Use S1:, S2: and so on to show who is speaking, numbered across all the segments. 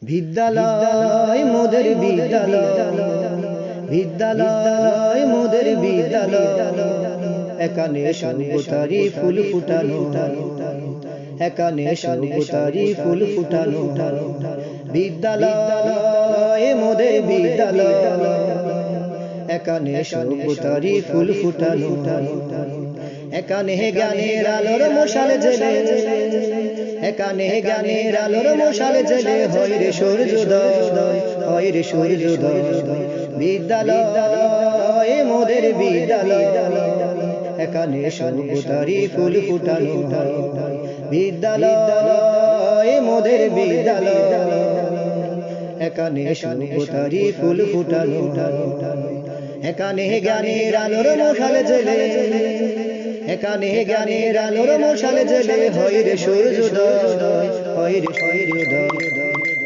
S1: বিদ্যালয় মোদের বিদ্যালয়, বিদ্যালয় মোদের বিদ্যালয়, এখানে সর্বতারি ফুল ফুটানো, এখানে সর্বতারি ফুল ফুটানো। বিদ্যালয় মোদের বিদ্যালয়, এখানে সর্বতারি ফুল ফুটানো। এখানে জ্ঞানের আলোর মশাল জ্বেলে, এখানে জ্ঞানের আলোর মশাল জ্বেলে হয় রে সূর্যোদয়, হয় রে সূর্যোদয়। বিদ্যালয় মোদের বিদ্যালয়, এখানে সর্বতারি ফুল ফুটানো। বিদ্যালয় মোদের বিদ্যালয়, এখানে সর্বতারি ফুল ফুটানো। এখানে জ্ঞানের আলোর মশাল জ্বেলে, এখানে জ্ঞানের আলোর মশাল জ্বেলে হয় রে সূর্যোদয়, হয় রে সূর্যোদয়।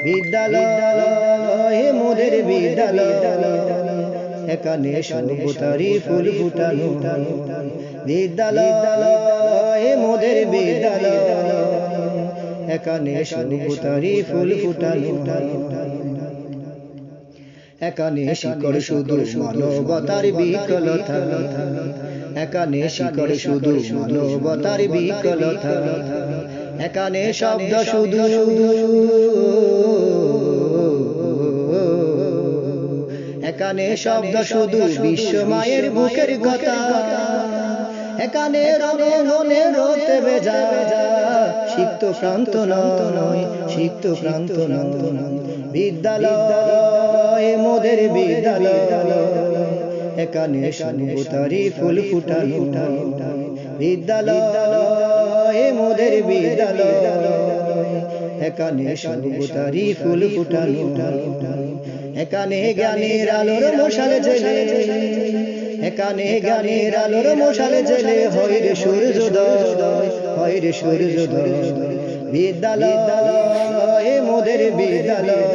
S1: বিদ্যালয় মোদের বিদ্যালয়, এখানে সর্বতারি ফুল ফুটানো। বিদ্যালয় মোদের বিদ্যালয়, এখানে সর্বতারি ফুল ফুটানো। এখানে শিকড় শুধু মানবতার বিকলতা, এখানে শিকড় শুধু মানবতার বিকলতা, এখানে শব্দ শুধু, এখানে শব্দ শুধু বিশ্ব মায়ের বুকের কথা, এখানে রণে রোতে বেজা সিক্ত প্রান্ত নয়, সিক্ত প্রান্ত নয়। বিদ্যালয় মোদের বিদ্যালয়, এখানে সর্বতারি ফুল ফুটানো। বিদ্যালয় মোদের বিদ্যালয়, এখানে সর্বতারি ফুল ফুটানো। এখানে জ্ঞানের আলোর মশাল জ্বেলে, এখানে জ্ঞানের আলোর মশাল জ্বেলে হয় রে সূর্যোদয়, হয় রে সূর্যোদয়। বিদ্যালয় মোদের বিদ্যালয়,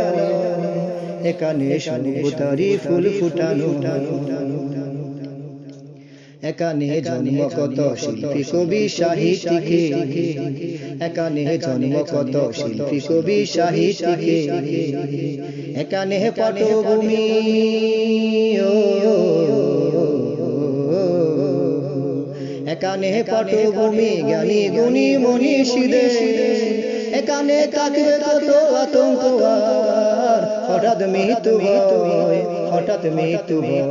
S1: এখানে সর্বতারি ফুল ফুটানো। এখানে জন্ম কত শিল্পী কবি সাহিত্যিকে, এখানে জন্ম কত শিল্পী কবি সাহিত্যিকে, এখানে পটভূমি, এখানে পটভূমি জ্ঞানী গুণী মনীষীদের, এখানে থাকবে কত আতঙ্ক আর হঠাৎ মৃত্যু ভয়, হঠাৎ মৃত্যু ভয়।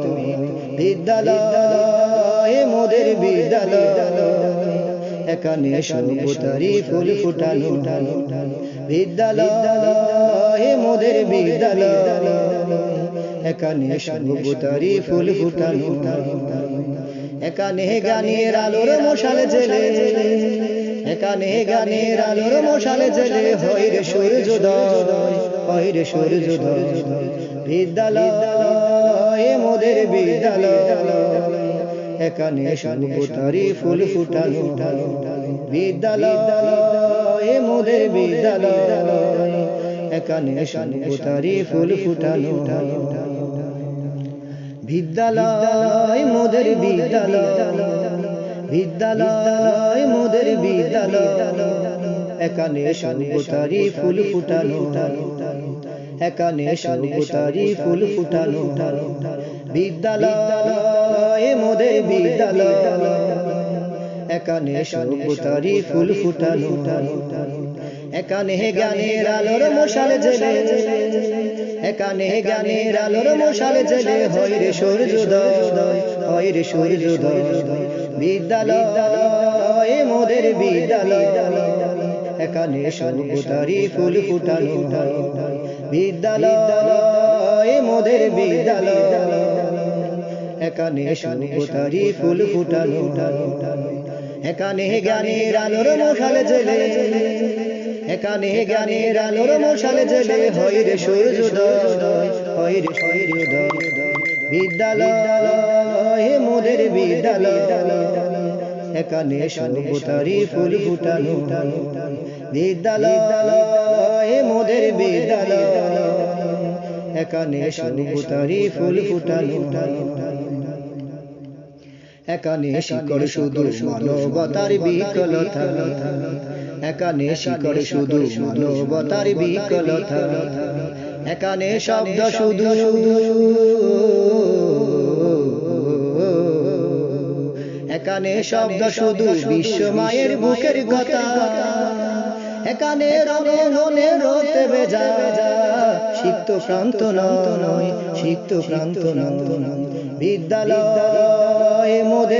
S1: বিদ্যালয় মোদের বিদ্যালয়, এখানে সর্বতারি ফুল ফুটানো। বিদ্যালয় মোদের বিদ্যালয়, এখানে সর্বতারি ফুল ফুটানো। এখানে জ্ঞানের আলোর মশাল জ্বেলে, এখানে জ্ঞানের আলোর মশাল জ্বেলে হয় রে সূর্যোদয়, হয় রে সূর্যোদয়। বিদ্যালয় মোদের বিদ্যালয়, এখানে সর্বতারি ফুল ফুটানো। বিদ্যালয় মোদের বিদ্যালয়, এখানে সর্বতারি ফুল ফুটানো। বিদ্যালয় মোদের বিদ্যালয়, বিদ্যালয় মোদের বিদ্যালয়, এখানে সর্বতারি ফুল ফুটানো। এখানে সর্বতারি ফুল ফুটানো। বিদ্যালয় মোদের বিদ্যালয়, এখানে সর্বতারি ফুল ফুটানো। এখানে জ্ঞানের আলোর মশাল জ্বেলে, এখানে জ্ঞানের আলোর মশাল জ্বেলে হয় রে সূর্যোদয়, হয় রে সূর্যোদয়। বিদ্যালয় মোদের বিদ্যালয়, এখানে সর্বতারি ফুল ফুটানো। বিদ্যালয় মোদের বিদ্যালয়, এখানে সর্বতারি ফুল ফুটানো। এখানে জ্ঞানের আলোর মশাল জ্বেলে, এখানে জ্ঞানের আলোর মশাল জ্বেলে হয় রে সূর্যোদয়, হয় রে সূর্যোদয়। বিদ্যালয় মোদের বিদ্যালয়, এখানে সর্বতারি ফুল ফুটানো। বিদ্যালয় মোদের বিদ্যালয়, এখানে সর্বতারি ফুল ফুটানো। এখানে শিকড় শুধু মানবতার বিকলতা, এখানে শিকড় শুধু মানবতার বিকলতা, এখানে শব্দ শুধু এখানে শব্দ শুধু বিশ্ব মায়ের বুকের কথা, এখানে রণে রোতে বেজা সিক্ত প্রান্ত নয়, সিক্ত প্রান্ত নয়। বিদ্যালয় মোদের